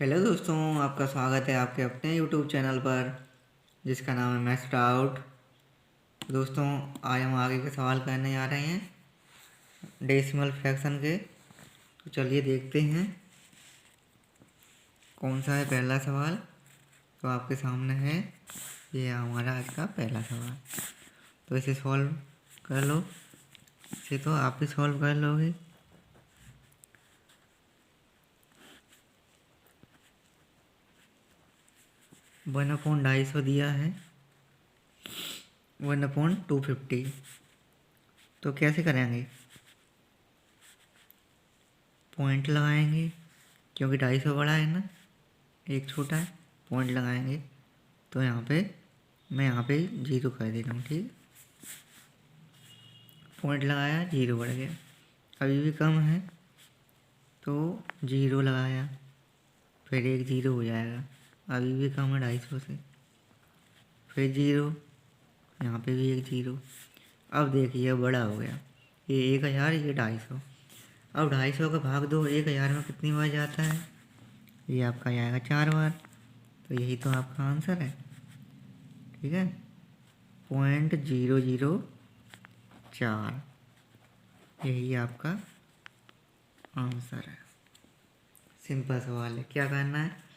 Hello दोस्तों, आपका स्वागत है आपके अपने यूट्यूब चैनल पर जिसका नाम है मैथ्स डाउट। दोस्तों, आज हम आगे के सवाल करने जा रहे हैं डेसिमल फ्रैक्शन के। तो चलिए देखते हैं कौन सा है पहला सवाल। तो आपके सामने है ये हमारा आज का पहला सवाल। तो इसे सॉल्व कर लो। इसे तो आप भी सॉल्व कर लोगे। 1/250 दिया है, 1/250। तो कैसे करेंगे? पॉइंट लगाएंगे क्योंकि 250 बड़ा है ना, एक छोटा है। पॉइंट लगाएंगे तो मैं यहाँ पे 0 कर दे रहा हूँ। ठीक, पॉइंट लगाया, 0 बढ़ गया। अभी भी कम है तो 0 लगाया, फिर एक 0 हो जाएगा। अभी भी कम है 250 से, फिर 0, यहाँ पे भी एक 0। अब देखिए बड़ा हो गया, ये 1000, ये 250। अब 250 का भाग दो 1000 में कितनी बार जाता है? ये आपका जाएगा 4 बार। तो यही तो आपका आंसर है। ठीक है, 0.004 यही आपका आंसर है। सिंपल सवाल है, क्या करना है?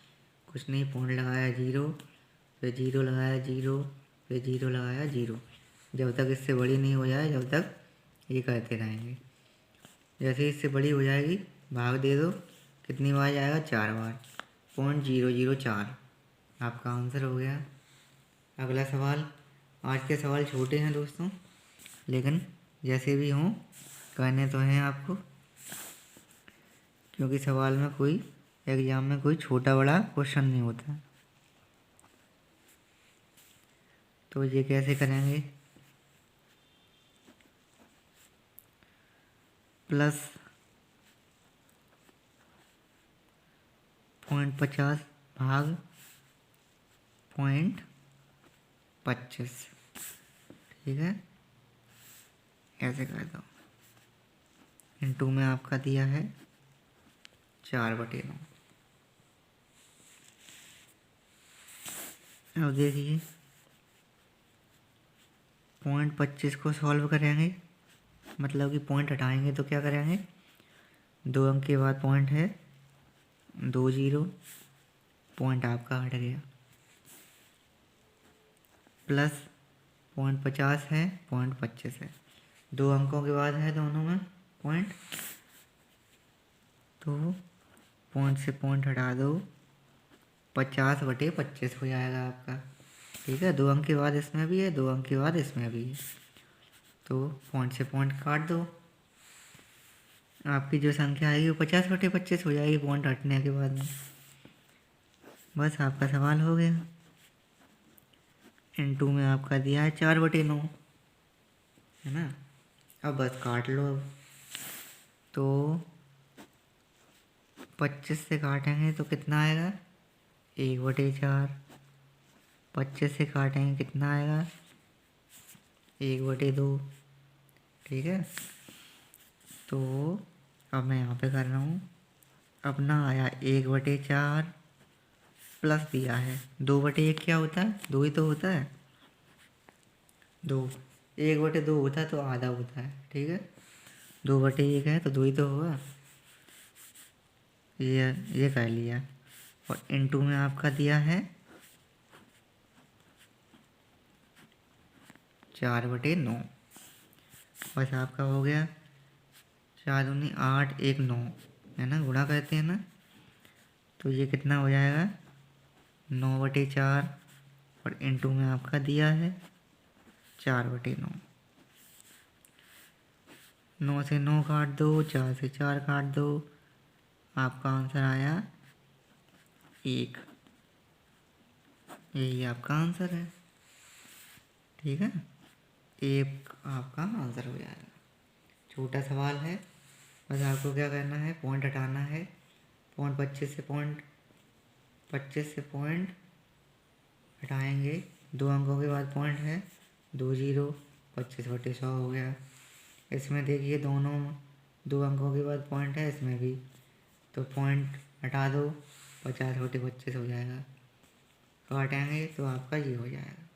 कुछ नहीं, पॉइंट लगाया 0, फिर 0 लगाया 0, फिर 0 लगाया 0। जब तक इससे बड़ी नहीं हो जाए जब तक ये करते रहेंगे। जैसे इससे बड़ी हो जाएगी भाग दे दो, कितनी बार जाएगा? 4 बार। 0.004 आपका आंसर हो गया। अगला सवाल। आज के सवाल छोटे हैं दोस्तों, लेकिन जैसे भी हों करने तो हैं आपको, क्योंकि सवाल में कोई एग्जाम में कोई छोटा बड़ा क्वेश्चन नहीं होता। तो ये कैसे करेंगे? प्लस 0.50 भाग 0.25। ठीक है, ऐसे कर दो। इनटू में आपका दिया है 4/9। अब देखिए 0.25 को सॉल्व करेंगे, मतलब कि पॉइंट हटाएंगे तो क्या करेंगे? 2 अंक के बाद पॉइंट है, 2 0, पॉइंट आपका हट गया। प्लस 0.50 है, 0.25 है, 2 अंकों के बाद है दोनों में पॉइंट, तो पॉइंट से पॉइंट हटा दो, 50/25 हो जाएगा आपका। ठीक है, 2 अंक के बाद इसमें भी है, 2 अंक के बाद इसमें भी है, तो पॉइंट से पॉइंट काट दो। आपकी जो संख्या आएगी वो 50/25 हो जाएगी पॉइंट हटने के बाद में। बस आपका सवाल हो गया। इनटू में आपका दिया है 4/9, है ना। अब बस काट लो। अब तो 25 से काटेंगे तो कितना आएगा? 1/4। 25 से काटेंगे कितना आएगा? 1/2। ठीक है, तो अब मैं यहाँ पे कर रहा हूँ। अपना आया 1/4 प्लस दिया है 2/1। क्या होता है? 2 ही तो होता है। 2, 1/2 होता है तो आधा होता है। ठीक है, 2/1 है तो 2 ही तो होगा। ये कर लिया। और इनटू में आपका दिया है 4/9। बस आपका हो गया। 4 दूनी 8, 1 9, है ना, गुणा करते हैं ना, तो ये कितना हो जाएगा? 9/4। और इनटू में आपका दिया है 4/9। 9 से 9 काट दो, 4 से 4 काट दो, आपका आंसर आया 1। यही आपका आंसर है। ठीक है, 1 आपका आंसर हो जाएगा। छोटा सवाल है, बस आपको क्या करना है? पॉइंट हटाना है। 25 से पॉइंट हटाएंगे, 2 अंकों के बाद पॉइंट है, 2 0, 25/100 हो गया। इसमें देखिए दोनों 2 अंकों के बाद पॉइंट है, इसमें भी, तो पॉइंट हटा दो, 50 छोटे 25 हो जाएगा। काटेंगे तो आपका ये हो जाएगा।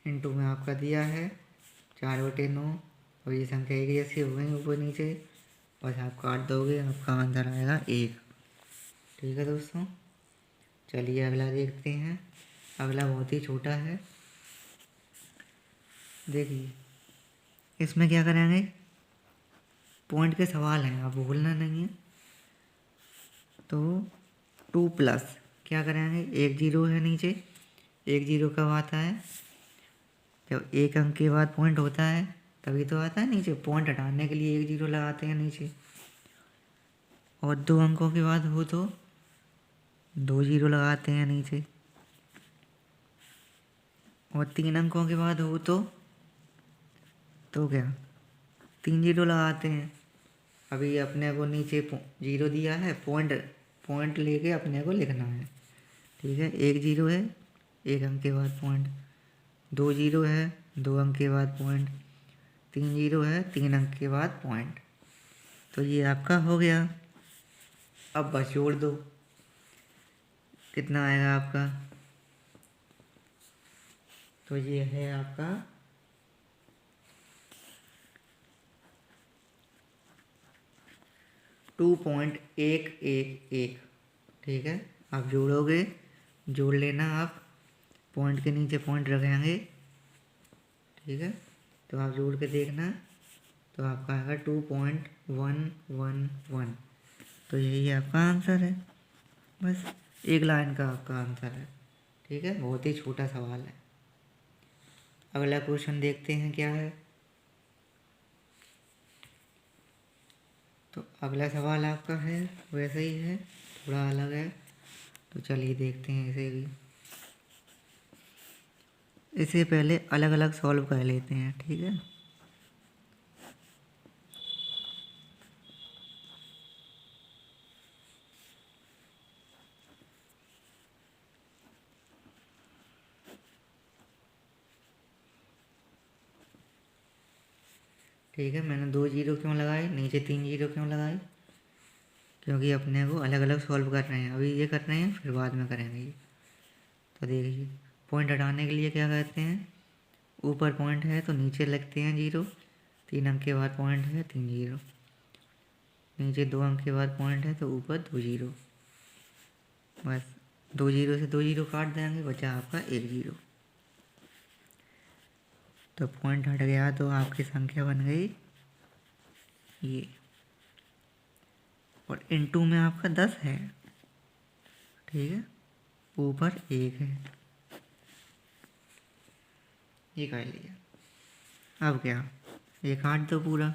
इंटू में आपका दिया है 4/9। और ये संख्या एक जैसी हो गई ऊपर नीचे, बस आप काट दोगे, आपका आंसर आएगा 1। ठीक है दोस्तों, चलिए अगला देखते हैं। अगला बहुत ही छोटा है। देखिए इसमें क्या करेंगे, पॉइंट के सवाल हैं, आप भूलना नहीं है। तो 2 प्लस क्या करेंगे, 1 जीरो है नीचे। 1 जीरो कब आता है, जब एक अंक के बाद पॉइंट होता है तभी तो आता है नीचे। पॉइंट हटाने के लिए 1 जीरो लगाते हैं नीचे। और 2 अंकों के बाद हो तो 2 जीरो लगाते हैं नीचे। और 3 अंकों के बाद हो तो क्या 3 जीरो लगाते हैं। अभी अपने को नीचे जीरो दिया है, पॉइंट लेके अपने को लिखना है। ठीक है, 1 जीरो है, 1 अंक के बाद पॉइंट। 2 जीरो है, 2 अंक के बाद पॉइंट। 3 जीरो है, 3 अंक के बाद पॉइंट। तो ये आपका हो गया। अब बस जोड़ दो, कितना आएगा आपका। तो ये है आपका 2.111। ठीक है, आप जोड़ोगे, जोड़ लेना आप, पॉइंट के नीचे पॉइंट रखेंगे। ठीक है, तो आप जोड़ के देखना, तो आपका आएगा 2.111। तो यही आपका आंसर है। बस एक लाइन का आपका आंसर है। ठीक है, बहुत ही छोटा सवाल है। अगला क्वेश्चन देखते हैं क्या है। तो अगला सवाल आपका है वैसे ही है, थोड़ा अलग है। तो चलिए देखते हैं इसे भी। इसे पहले अलग अलग सॉल्व कर लेते हैं। ठीक है, ठीक है, मैंने 2 जीरो क्यों लगाए, नीचे 3 जीरो क्यों लगाए, क्योंकि अपने को अलग अलग सॉल्व कर रहे हैं। अभी ये कर रहे हैं, फिर बाद में करेंगे ये। तो देखिए, पॉइंट हटाने के लिए क्या करते हैं, ऊपर पॉइंट है तो नीचे लगते हैं जीरो। 3 अंक के बाद पॉइंट है, 3 जीरो। नीचे 2 अंक के बाद पॉइंट है तो ऊपर 2 जीरो। बस 2 जीरो से 2 जीरो काट देंगे, बचा आपका 1 जीरो। तो पॉइंट हट गया तो आपकी संख्या बन गई ये। और इनटू में आपका 10 है। ठीक है, ऊपर 1 है, ये कर लिया। अब क्या, ये काट दो पूरा,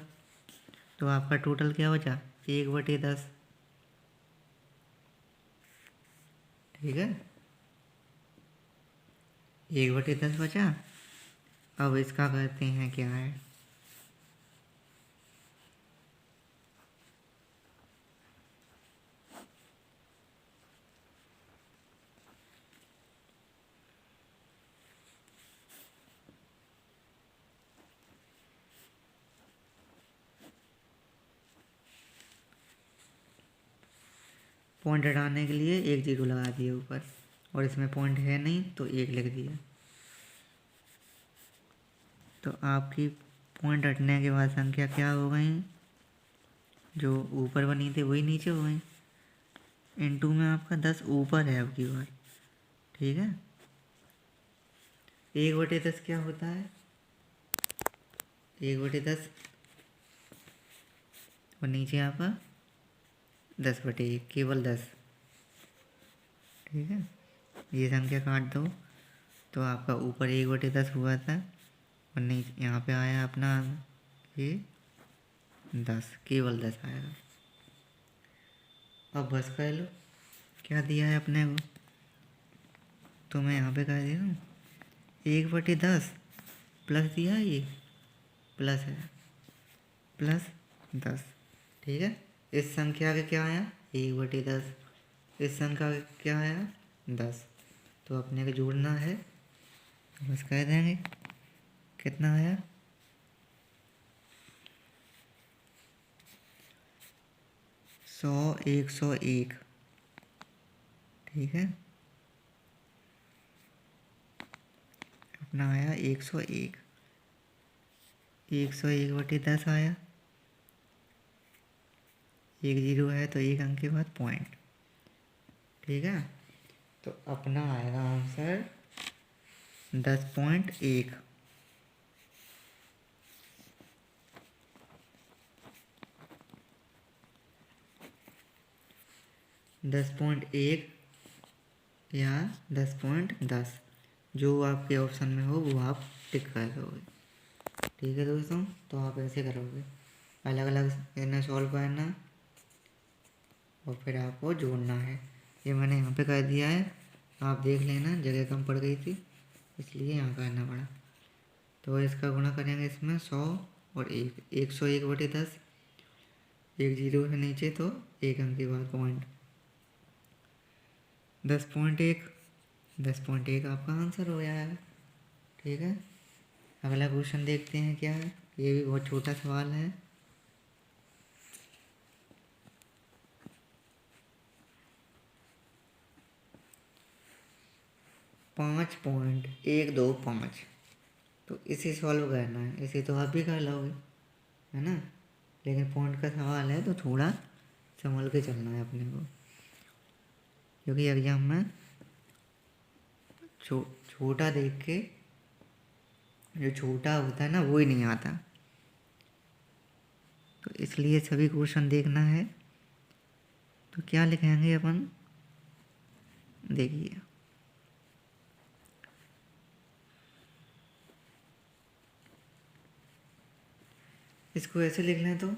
तो आपका टोटल क्या बचा, 1/10। ठीक है, 1/10 बचा। अब इसका करते हैं क्या है, पॉइंट हटाने के लिए 1 जीरो लगा दिए ऊपर, और इसमें पॉइंट है नहीं तो 1 लिख दिया। तो आपकी पॉइंट हटने के बाद संख्या क्या हो गई, जो ऊपर बनी थी वही नीचे हो गई। इनटू में आपका 10 ऊपर है अब की बार। ठीक है, 1/10 क्या होता है, 1/10 और नीचे आपका 10/1, केवल 10। ठीक है, ये संख्या काट दो, तो आपका ऊपर 1/10 हुआ था, और नीचे यहाँ पे आया अपना ये 10, केवल 10 आएगा। अब बस कर लो, क्या दिया है अपने को, तो मैं यहाँ पे कर दे रहा हूँ 1/10 प्लस दिया है, ये प्लस है, प्लस 10। ठीक है, इस संख्या का क्या आया 1/10, इस संख्या का क्या आया 10। तो अपने को जोड़ना है, बस कह देंगे कितना आया 100, 101। ठीक है, अपना आया 101। 101/10 आया, 1 जीरो है तो एक अंक के बाद पॉइंट। ठीक है, तो अपना आएगा आंसर 10.1। 10.1 या 10.10, जो आपके ऑप्शन में हो वो आप टिक कर दोगे। ठीक है दोस्तों, तो आप ऐसे करोगे, अलग अलग इन्हें सॉल्व करना और फिर आपको जोड़ना है। ये मैंने यहाँ पे कर दिया है, आप देख लेना, जगह कम पड़ गई थी इसलिए यहाँ करना पड़ा। तो इसका गुणा करेंगे इसमें 100 और 1, 101/10, 1 जीरो से नीचे तो एक अंक के बाद पॉइंट। 10.1, 10.1 आपका आंसर हो जाएगा। ठीक है, अगला क्वेश्चन देखते हैं क्या है। ये भी बहुत छोटा सवाल है। $5.125, तो इसे सॉल्व करना है। इसे तो आप भी कर लोगे, है ना, लेकिन पॉइंट का सवाल है तो थोड़ा संभल के चलना है अपने को, क्योंकि एग्जाम में छोटा देख के जो छोटा होता है ना वो ही नहीं आता, तो इसलिए सभी क्वेश्चन देखना है। तो क्या लिखेंगे अपन, देखिए, इसको ऐसे लिख लें तो,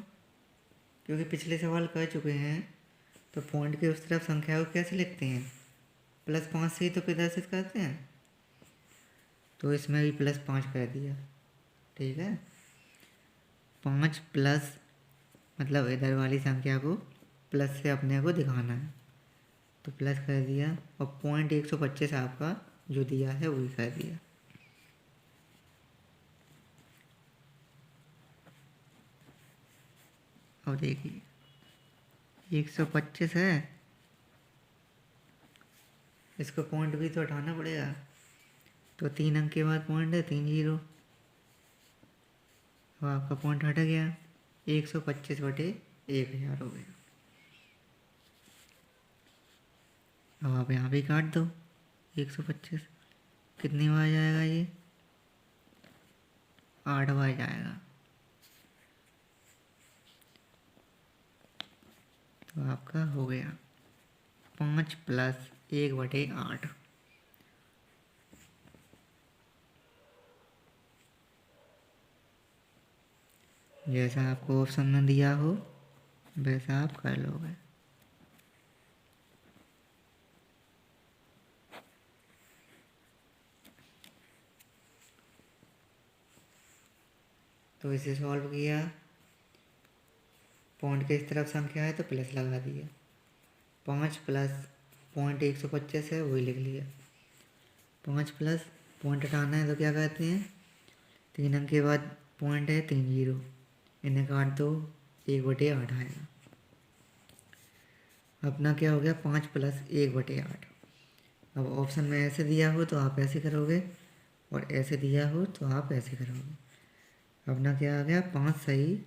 क्योंकि पिछले सवाल कर चुके हैं, तो पॉइंट के उस तरफ संख्या को कैसे लिखते हैं, +5 से ही तो प्रदर्शित करते हैं, तो इसमें भी +5 कर दिया। ठीक है, 5 प्लस मतलब इधर वाली संख्या को प्लस से अपने को दिखाना है, तो प्लस कर दिया, और .125 आपका जो दिया है वही कर दिया। और देखिए 125 है, इसको पॉइंट भी तो हटाना पड़ेगा, तो 3 अंक के बाद पॉइंट है, 3 जीरो, अब आपका पॉइंट हट गया, 125/1000 हो गया। अब आप यहाँ भी काट दो, 125 कितनी बार जाएगा, ये 8 बार जाएगा, तो आपका हो गया 5 + 1/8। जैसा आपको ऑप्शन में दिया हो वैसा आप कर लोगे। तो इसे सॉल्व किया, पॉइंट के इस तरफ संख्या है तो प्लस लगा दिया, 5 प्लस .125 है वही लिख लिया, 5 प्लस पॉइंट हटाना है तो क्या कहते हैं, 3 अंक के बाद पॉइंट है, 3 जीरो, इन्हें काट दो, 1/8 आएगा। अपना क्या हो गया, 5 + 1/8। अब ऑप्शन में ऐसे दिया हो तो आप ऐसे करोगे, और ऐसे दिया हो तो आप ऐसे करोगे। अपना क्या आ गया, 5 सही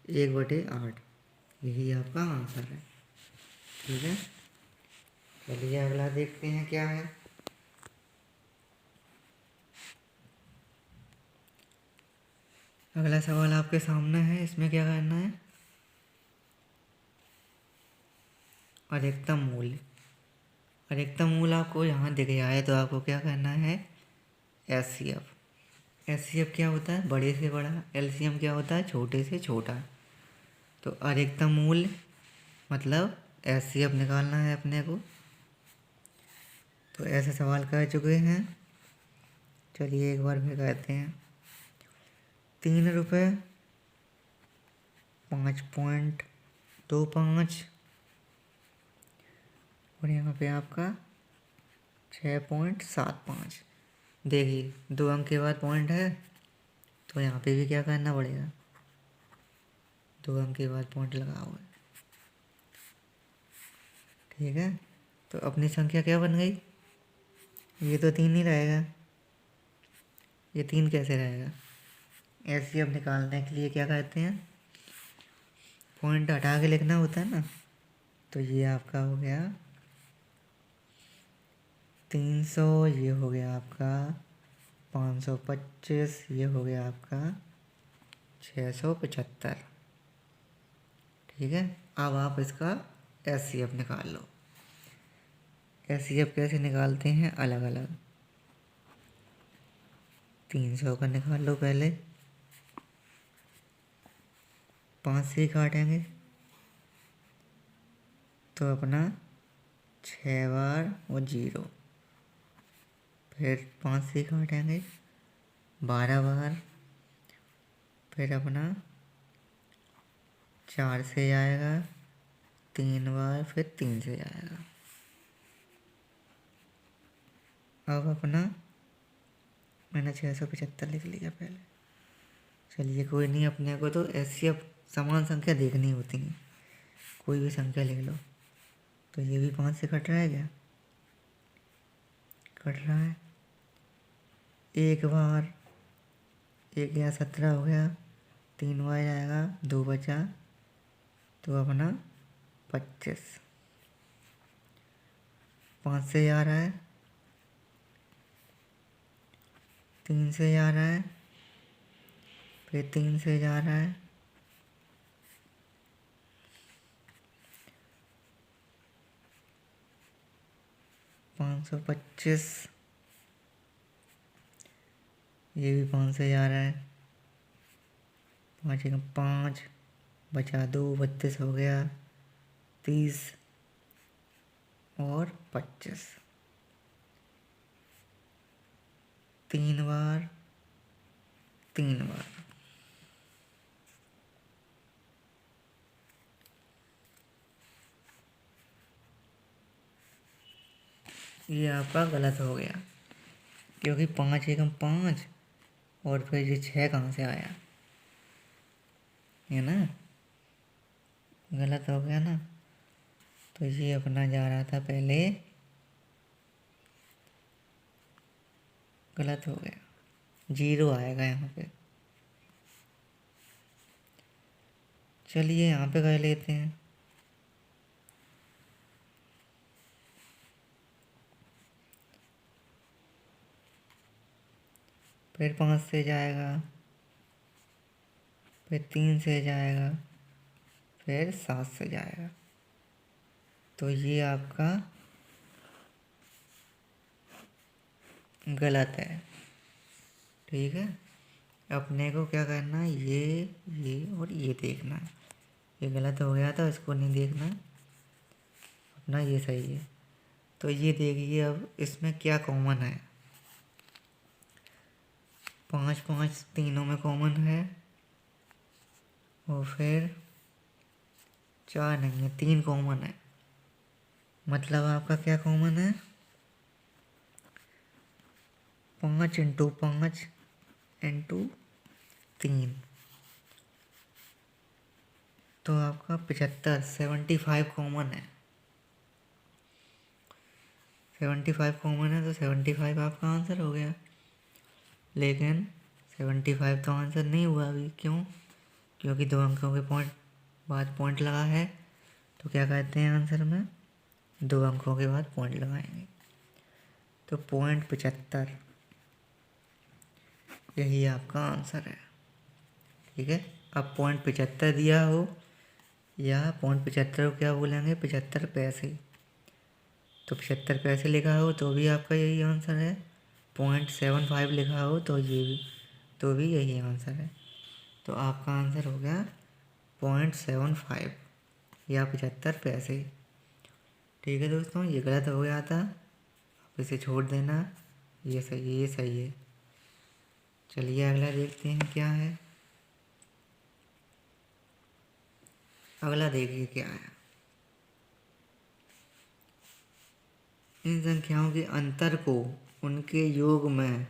1/8, यही आपका आंसर है। ठीक है, चलिए अगला देखते हैं क्या है। अगला सवाल आपके सामने है, इसमें क्या करना है, अधिकतम मूल्य। अधिकतम मूल्य आपको यहाँ दिख गया है तो आपको क्या करना है, HCF। HCF क्या होता है, बड़े से बड़ा, LCM क्या होता है, छोटे से छोटा। तो अधिकतम मूल्य मतलब HCF निकालना है अपने को, तो ऐसे सवाल कर चुके हैं। चलिए एक बार फिर कहते हैं, 3 रुपये 5.25, और यहाँ पे आपका 6.75। देखिए 2 अंक के बाद पॉइंट है, तो यहाँ पे भी क्या करना पड़ेगा, 2 अंक के बाद पॉइंट लगाओगे। ठीक है, तो अपनी संख्या क्या बन गई? ये तो 3 ही रहेगा, ये 3 कैसे रहेगा? एचसीएफ निकालने के लिए क्या कहते हैं, पॉइंट हटा के लिखना होता है ना। तो ये आपका हो गया 300, ये हो गया आपका 525, ये हो गया आपका 675। ठीक है, अब आप इसका एचसीएफ निकाल लो। एचसीएफ कैसे निकालते हैं? अलग अलग। 300 का निकाल लो पहले, 5 से ही काटेंगे तो अपना 6 बार और 0, फिर 5 से ही काटेंगे 12 बार, फिर अपना 4 से जाएगा 3 बार, फिर 3 से जाएगा। अब अपना मैंने 675 लिख लिया पहले। चलिए कोई नहीं, अपने को तो एचसीएफ समान संख्या देखनी होती है, कोई भी संख्या लिख लो। तो ये भी 5 से कट रहा है क्या? कट रहा है। एक बार 1 या 17 हो गया, 3 बार आएगा, 2 बचा, तो अपना 25। 5 से जा रहा है, 3 से जा रहा है, फिर 3 से जा रहा है, 525, ये भी 5 से जा रहा है, 5 5 बचा 2, 32 हो गया, 30 और 25, 3 बार 3 बार। ये आपका गलत हो गया, क्योंकि 5 एकम 5 और फिर ये 6 कहाँ से आया, है ना, गलत हो गया ना। तो ये अपना जा रहा था पहले, गलत हो गया, 0 आएगा यहाँ पे। चलिए यहाँ पे कर लेते हैं। फिर 5 से जाएगा, फिर 3 से जाएगा, फिर 7 से जाएगा। तो ये आपका गलत है। ठीक है, अपने को क्या करना है, ये और ये देखना है। ये गलत हो गया था, इसको नहीं देखना, अपना ये सही है। तो ये देखिए अब इसमें क्या कॉमन है। 5 5 तीनों में कॉमन है, और फिर 4 नहीं है, 3 कॉमन है। मतलब आपका क्या कॉमन है, 5 इंटू 5 इंटू 3, तो आपका 75 75 कॉमन है। 75 कॉमन है, तो 75 आपका आंसर हो गया। लेकिन 75 तो आंसर नहीं हुआ अभी, क्यों? क्योंकि 2 अंकों के बाद पॉइंट लगा है। तो क्या कहते हैं आंसर में, 2 अंकों के बाद पॉइंट लगाएंगे। तो पॉइंट 75 यही आपका आंसर है। ठीक है, अब पॉइंट 75 दिया हो या पॉइंट 75 को क्या बोलेंगे, 75 पैसे, तो 75 पैसे लिखा हो तो भी आपका यही आंसर है। 0.75 लिखा हो तो भी यही आंसर है। तो आपका आंसर हो गया 0.75 या 75 पैसे। ठीक है दोस्तों, ये गलत हो गया था, आप इसे छोड़ देना, ये सही है। चलिए अगला देखते हैं क्या है। अगला देखिए क्या है। इन संख्याओं के अंतर को उनके योग में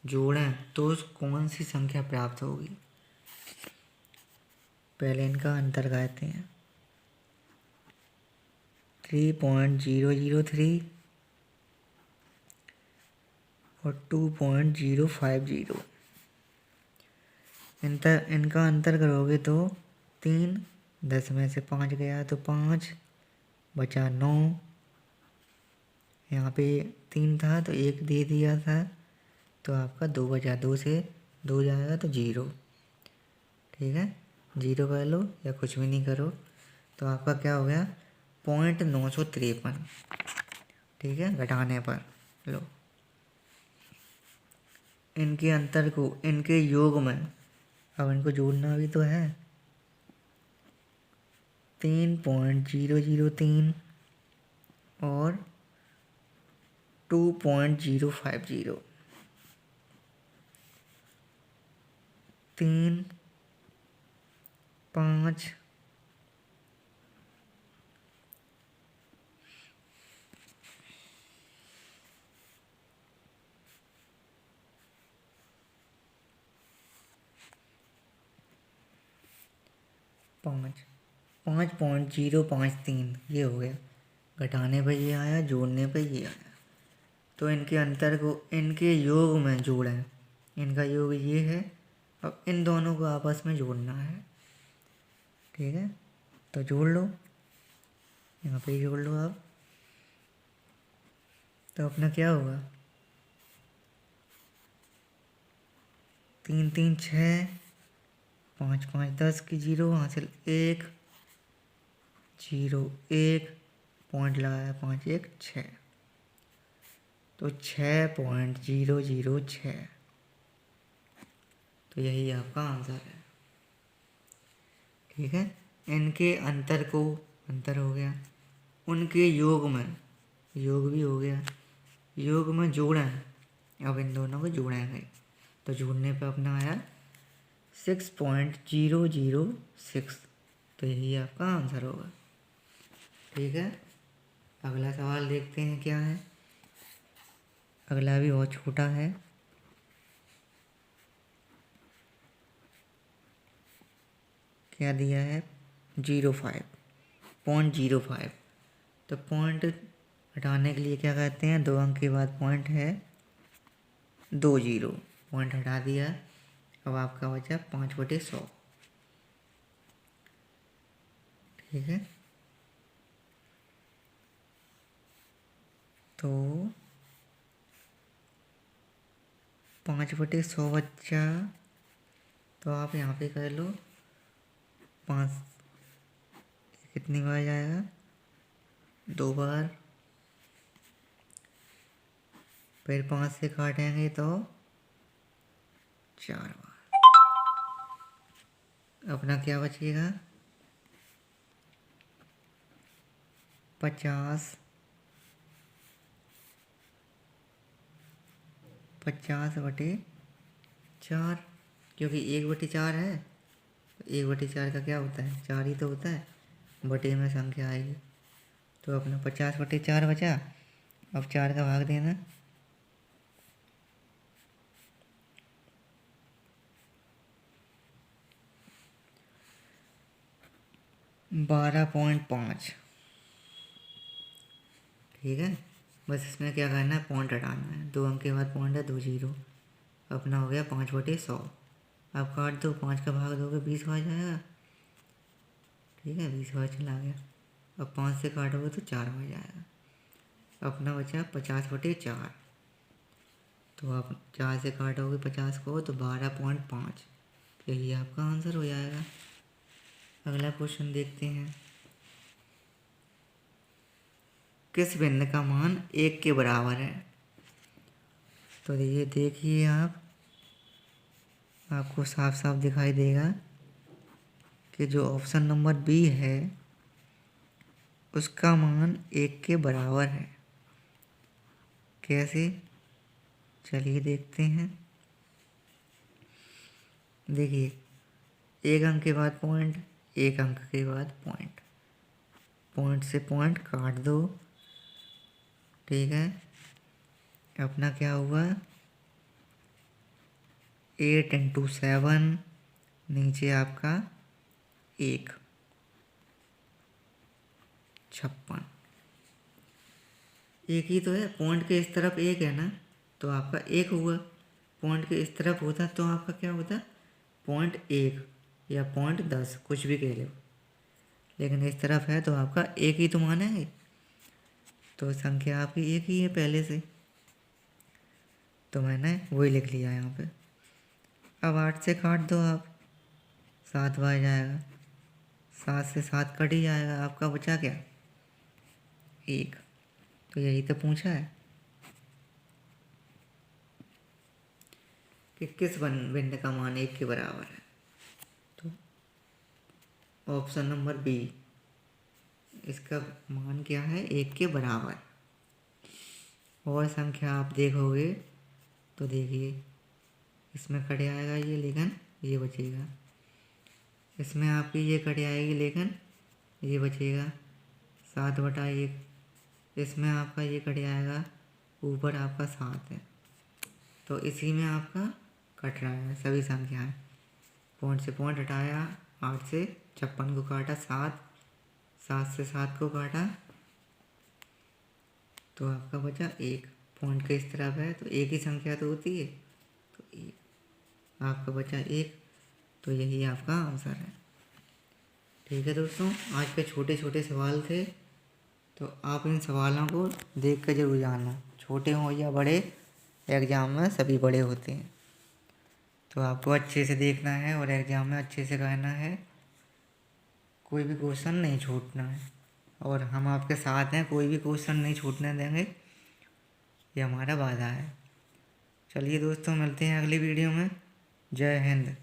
जोड़ें तो कौन सी संख्या प्राप्त होगी। पहले इनका अंतर कहते हैं। 3.003 और 2.050। इनका अंतर करोगे तो 3, 10 में से 5 गया तो 5, बचा 9। यहाँ पे 3 था तो 1 दे दिया था, तो आपका 2 बचा, 2 से 2 जाएगा तो 0। ठीक है, 0 कर लो या कुछ भी नहीं करो, तो आपका क्या हो गया 0.953। ठीक है, घटाने पर लो इनके अंतर को इनके योग में, अब इनको जोड़ना भी तो है। 3.003 और 2.050। 3, 5, 5.053 ये हो गया। घटाने पर ये आया, जोड़ने पर ये आया। तो इनके अंतर को इनके योग में जोड़ें। इनका योग ये है, अब इन दोनों को आपस में जोड़ना है। ठीक है, तो जोड़ लो, यहाँ पे जोड़ लो आप। तो अपना क्या होगा 3, 3, 6, 5, 5, 10 की 0 हासिल 1, 0, 1 पॉइंट लगाया 5, 1, 6, तो 6.006। तो यही आपका आंसर है। ठीक है, इनके अंतर को अंतर हो गया, उनके योग में योग भी हो गया, योग में जोड़ें। अब इन दोनों को जोड़ेंगे तो जोड़ने पे अपना आया 6.006। तो यही आपका आंसर होगा। ठीक है, अगला सवाल देखते हैं क्या है। अगला भी बहुत छोटा है। क्या दिया है 0.05। तो पॉइंट हटाने के लिए क्या कहते हैं, 2 अंक के बाद पॉइंट है 2 0, पॉइंट हटा दिया। अब आपका बचा 5/100। ठीक है, तो 5/100 बच्चा, तो आप यहाँ पे कर लो 5 कितनी बार जाएगा 2 बार, फिर 5 से काटेंगे तो 4 बार। अपना क्या बचेगा 50/4, क्योंकि 1/4 है। 1/4 का क्या होता है 4 ही तो होता है, बटे में संख्या आएगी। तो अपना 50/4 बचा। अब 4 का भाग देना, 12.5। ठीक है, बस इसमें क्या करना है पॉइंट हटाना है। 2 अंक के बाद पॉइंट है 2 0। अपना हो गया 5/100। अब काट दो, 5 का भाग दोगे 20 बार जाएगा। ठीक है, 20 बार चला गया। अब 5 से काटोगे तो 4 बार जाएगा। अपना बचा 50/4। तो आप 4 से काटोगे 50 को तो 12.5। यही आपका आंसर हो जाएगा। अगला क्वेश्चन देखते हैं। किस भिन्न का मान 1 के बराबर है। तो ये देखिए आपको साफ साफ दिखाई देगा कि जो ऑप्शन नंबर बी है उसका मान 1 के बराबर है। कैसे, चलिए देखते हैं। देखिए, 1 अंक के बाद पॉइंट, 1 अंक के बाद पॉइंट, पॉइंट से पॉइंट काट दो। ठीक है, अपना क्या हुआ 8 × 7, नीचे आपका 1, 56। एक ही तो है, पॉइंट के इस तरफ एक है ना, तो आपका एक हुआ। पॉइंट के इस तरफ होता तो आपका क्या होता, पॉइंट एक या पॉइंट 10, कुछ भी कह लो। लेकिन इस तरफ है तो आपका एक ही तो मानेंगे, तो संख्या आपकी एक ही है पहले से, तो मैंने वही लिख लिया यहाँ पे। अब 8 से काट दो आप, 7 बच जाएगा, 7 से 7 कट ही जाएगा, आपका बचा क्या, 1। तो यही तो पूछा है कि किस भिन्न का मान 1 के बराबर है। तो ऑप्शन नंबर बी, इसका मान क्या है, 1 के बराबर। और संख्या आप देखोगे तो देखिए, इसमें कट आएगा ये, लेकिन ये बचेगा। इसमें आपकी ये कट आएगी, लेकिन ये बचेगा 7/1। इसमें आपका ये कट आएगा, ऊपर आपका 7 है, तो इसी में आपका कट रहा है सभी संख्याएं। पॉइंट से पॉइंट हटाया, 8 से 56 को काटा, 7 से 7 को काटा, तो आपका बचा 1। पॉइंट के इस तरफ है तो एक ही संख्या तो होती है, तो 1 आपका बचा 1। तो यही आपका आंसर है। ठीक है दोस्तों, आज के छोटे छोटे सवाल थे, तो आप इन सवालों को देख कर जरूर जानना, छोटे हों या बड़े, एग्ज़ाम में सभी बड़े होते हैं। तो आपको अच्छे से देखना है और एग्ज़ाम में अच्छे से करना है, कोई भी क्वेश्चन नहीं छूटना है, और हम आपके साथ हैं, कोई भी क्वेश्चन नहीं छूटने देंगे, ये हमारा वादा है। चलिए दोस्तों, मिलते हैं अगली वीडियो में। जय हिंद।